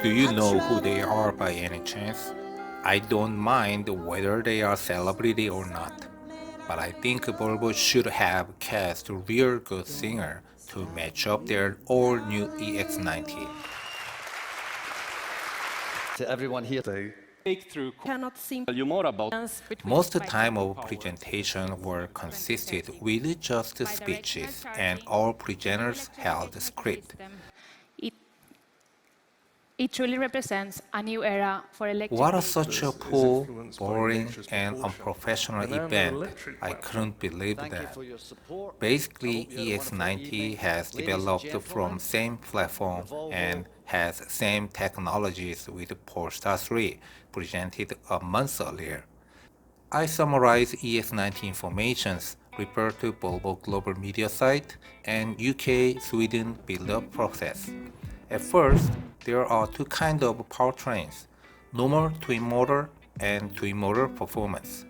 Do you know who they are by any chance? I don't mind whether they are celebrity or not, but I think Volvo should have cast a real good singer to match up their all-new EX90. To everyone here, Cannot seem Tell you more about Most time of presentation were consisted with just speeches, and all presenters held the script. It, it truly represents a new era for electric What a vehicles. such a poor, boring, and unprofessional event. I couldn't believe thank you that. for your support. Basically, I hope you had a wonderful EX90 evening. has Ladies and developed gentlemen, from same platform Volvo and has same technologies with Polestar 3 presented a month earlier. I summarize EX90 informations, refer to Volvo global media site and UK Sweden build-up process. At first, there are two kinds of powertrains, normal twin motor and twin motor performance.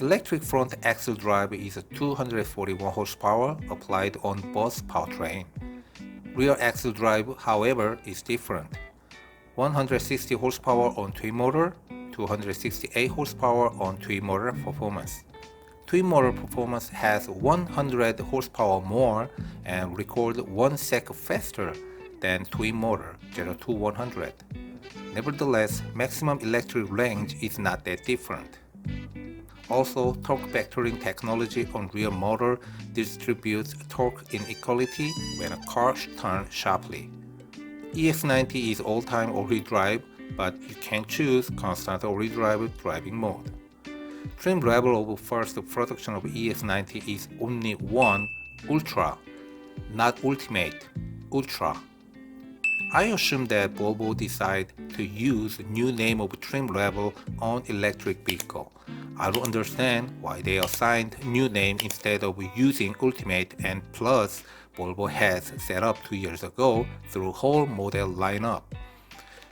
Electric front axle drive is 241 horsepower applied on both powertrain. Rear axle drive, however, is different. 160 horsepower on twin motor, 268 horsepower on twin motor performance. Twin motor performance has 100 horsepower more and record 1 sec faster than twin motor 0 to 100. Nevertheless, maximum electric range is not that different. Also, torque vectoring technology on rear motor distributes torque inequality when a car turns sharply. EX90 is all-time all-wheel drive, but you can choose constant all-wheel drive driving mode. Trim level of first production of EX90 is only 1 Ultra, not Ultimate, Ultra. I assume that Volvo decided to use new name of trim level on electric vehicle. I don't understand why they assigned new name instead of using Ultimate, and plus Volvo has set up 2 years ago through whole model lineup.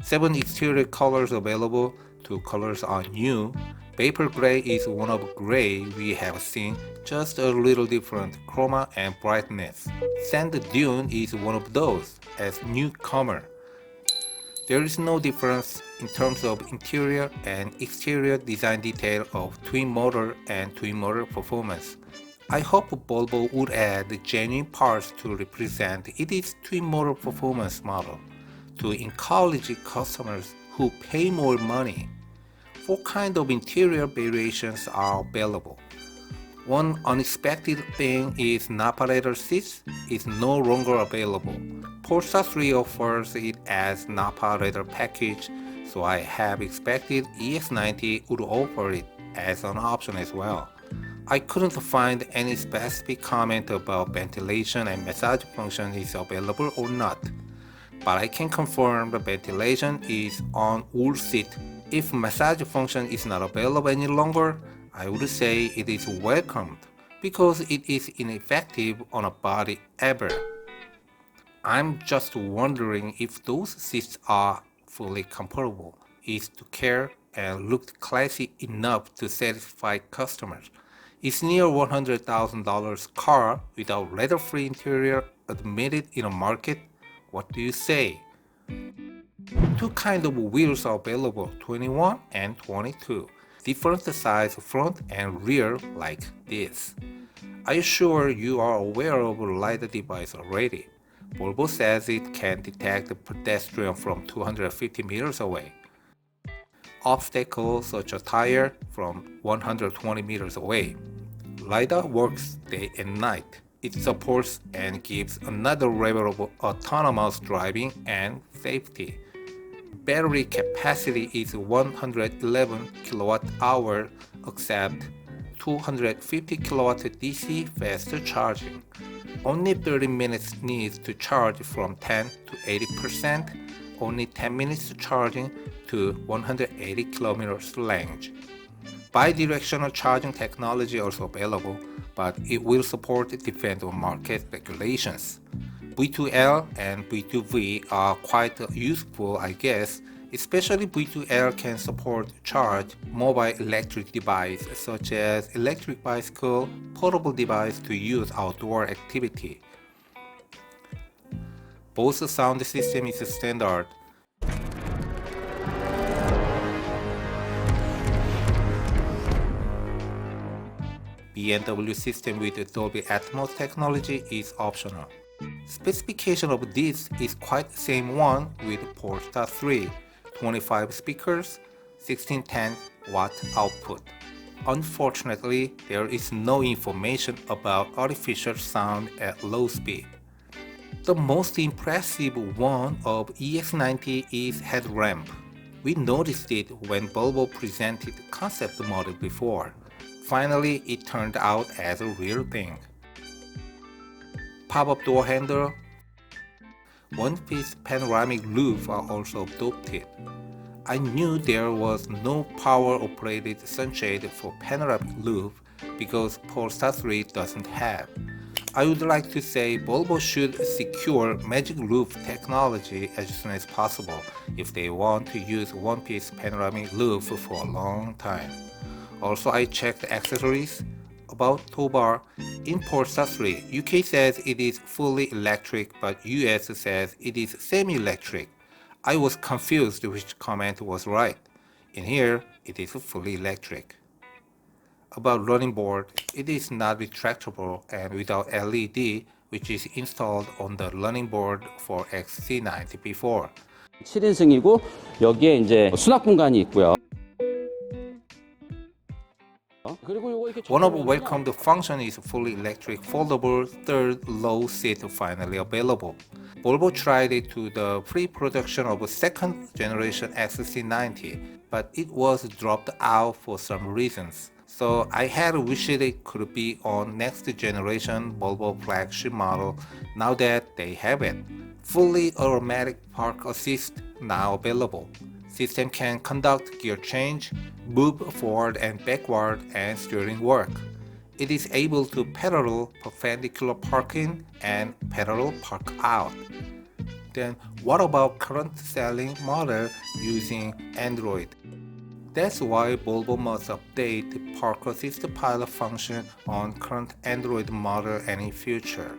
7 exterior colors available, 2 colors are new. Vapor Gray is one of gray we have seen, just a little different chroma and brightness. Sand Dune is one of those, as newcomer. There is no difference in terms of interior and exterior design detail of twin motor and twin motor performance. I hope Volvo would add genuine parts to represent its twin motor performance model to encourage customers who pay more money. 4 kinds of interior variations are available. One unexpected thing is Napa leather seats is no longer available. Polestar 3 offers it as Napa leather package, so I have expected EX90 would offer it as an option as well. I couldn't find any specific comment about ventilation and massage function is available or not, but I can confirm the ventilation is on all seats. If massage function is not available any longer, I would say it is welcomed because it is ineffective on a body ever. I'm just wondering if those seats are fully comfortable, is to care and looked classy enough to satisfy customers. Is near $100,000 car without leather-free interior admitted in a market? What do you say? 2 kinds of wheels are available, 21 and 22. Different size front and rear like this. I'm sure you are aware of LiDAR device already. Volvo says it can detect a pedestrian from 250 meters away. Obstacles such as tire from 120 meters away. LiDAR works day and night. It supports and gives another level of autonomous driving and safety. Battery capacity is 111 kWh, except 250 kW DC fast charging. Only 30 minutes needs to charge from 10 to 80%, only 10 minutes charging to 180 kilometers range. Bidirectional charging technology also available, but it will support depend on market regulations. V2L and V2V are quite useful, I guess. Especially V2L can support charge mobile electric device such as electric bicycle, portable device to use outdoor activity. Both sound system is standard. BMW system with Dolby Atmos technology is optional. Specification of this is quite the same one with Polestar 3, 25 speakers, 1610 watt output. Unfortunately, there is no information about artificial sound at low speed. The most impressive one of EX90 is headlamp. We noticed it when Volvo presented the concept model before. Finally, it turned out as a real thing. Pop-up door handle, one-piece panoramic roof are also adopted. I knew there was no power-operated sunshade for panoramic roof because Polestar 3 doesn't have. I would like to say Volvo should secure magic roof technology as soon as possible if they want to use one-piece panoramic roof for a long time. Also, I checked accessories. About tow bar, in Polestar 3, UK says it is fully electric but US says it is semi-electric. I was confused which comment was right. In here, it is fully electric. About running board, it is not retractable and without LED, which is installed on the running board for XC90 before. 7인승이고 여기에 이제 수납 공간이 있고요. One of the welcomed function is fully electric foldable third row seat finally available. Volvo tried it to the pre-production of a second generation XC90, but it was dropped out for some reasons. So I had wished it could be on next generation Volvo flagship model now that they have it. Fully automatic park assist now available. System can conduct gear change, move forward and backward and steering work. It is able to parallel perpendicular parking and parallel park out. Then what about current selling model using Android? That's why Volvo must update the park assist pilot function on current Android model and in future.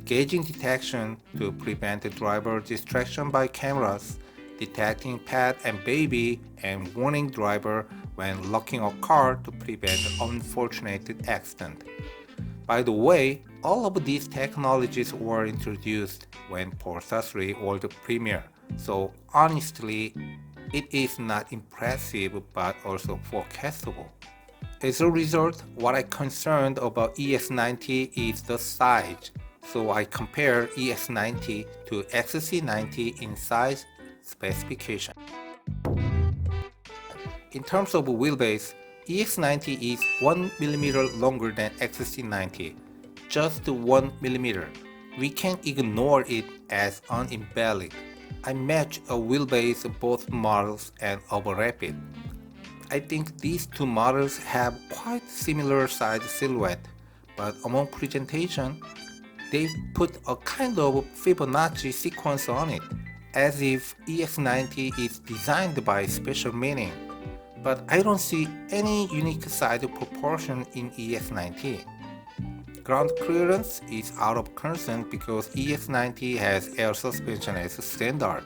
Gauging detection to prevent driver distraction by cameras, detecting pet and baby, and warning driver when locking a car to prevent unfortunate accident. By the way, all of these technologies were introduced when Polestar 3 World Premiere, so honestly, it is not impressive but also forecastable. As a result, what I'm concerned about EX90 is the size, so I compare EX90 to XC90 in size specification. In terms of wheelbase, EX90 is 1mm longer than XC90, just 1mm. We can ignore it as uninvalid. I match a wheelbase of both models and overlap it. I think these two models have quite similar side silhouette, but among presentation, they put a kind of Fibonacci sequence on it, as if EX90 is designed by special meaning. But I don't see any unique side proportion in EX90. Ground clearance is out of concern because EX90 has air suspension as standard.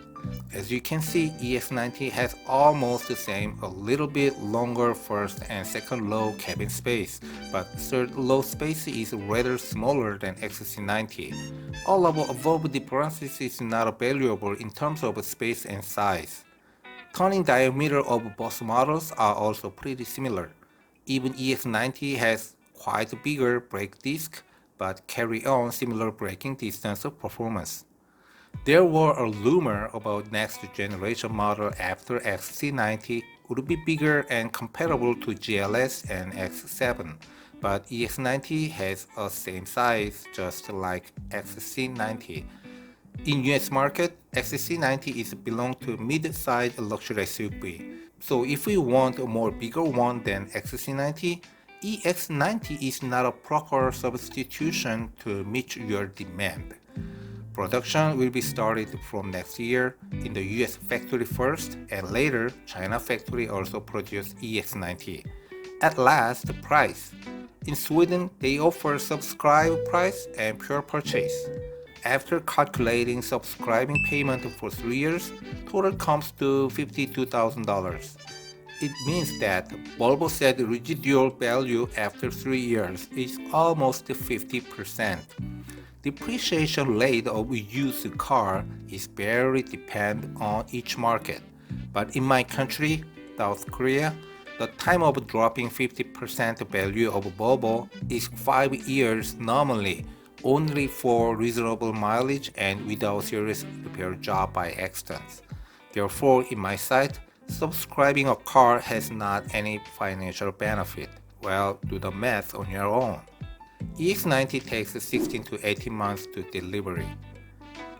As you can see, EX90 has almost the same, a little bit longer first and second row cabin space, but third row space is rather smaller than XC90. All of above differences is not valuable in terms of space and size. Turning diameter of both models are also pretty similar. Even EX90 has quite bigger brake disc, but carry on similar braking distance performance. There were a rumor about next generation model after XC90 would be bigger and comparable to GLS and X7, but EX90 has a same size just like XC90. In US market, XC90 is belong to mid-size luxury SUV. So if we want a more bigger one than XC90, EX90 is not a proper substitution to meet your demand. Production will be started from next year in the US factory first, and later China factory also produce EX90. At last, the price. In Sweden, they offer subscribe price and pure purchase. After calculating subscribing payment for 3 years, total comes to $52,000. It means that Volvo said residual value after 3 years is almost 50%. Depreciation rate of a used car is very dependent on each market. But in my country, South Korea, the time of dropping 50% value of Volvo is 5 years normally, only for reasonable mileage and without serious repair job by accidents. Therefore, in my sight, subscribing a car has not any financial benefit. Well, do the math on your own. EX90 takes 16 to 18 months to delivery.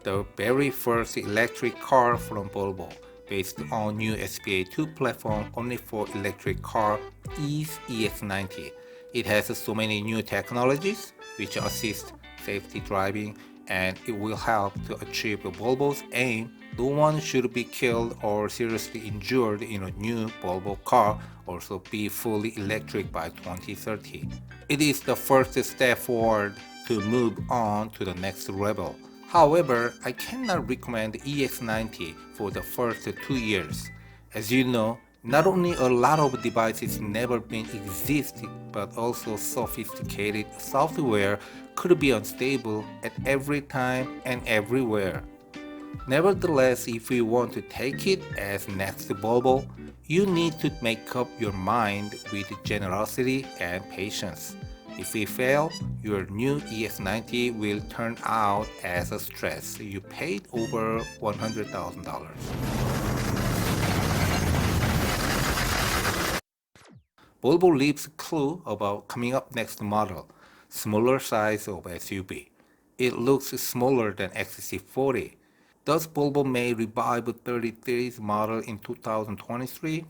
The very first electric car from Volvo, based on new SPA2 platform only for electric car, is EX90. It has so many new technologies which assist safety driving, and it will help to achieve Volvo's aim. No one should be killed or seriously injured in a new Volvo car, also be fully electric by 2030. It is the first step forward to move on to the next level. However, I cannot recommend EX90 for the first 2 years. As you know, not only a lot of devices never been existing, but also sophisticated software could be unstable at every time and everywhere. Nevertheless, if you want to take it as next Volvo, you need to make up your mind with generosity and patience. If we fail, your new EX90 will turn out as a stress. You paid over $100,000. Volvo leaves a clue about coming up next model, smaller size of SUV. It looks smaller than XC40. Does Volvo may revive 30 series model in 2023?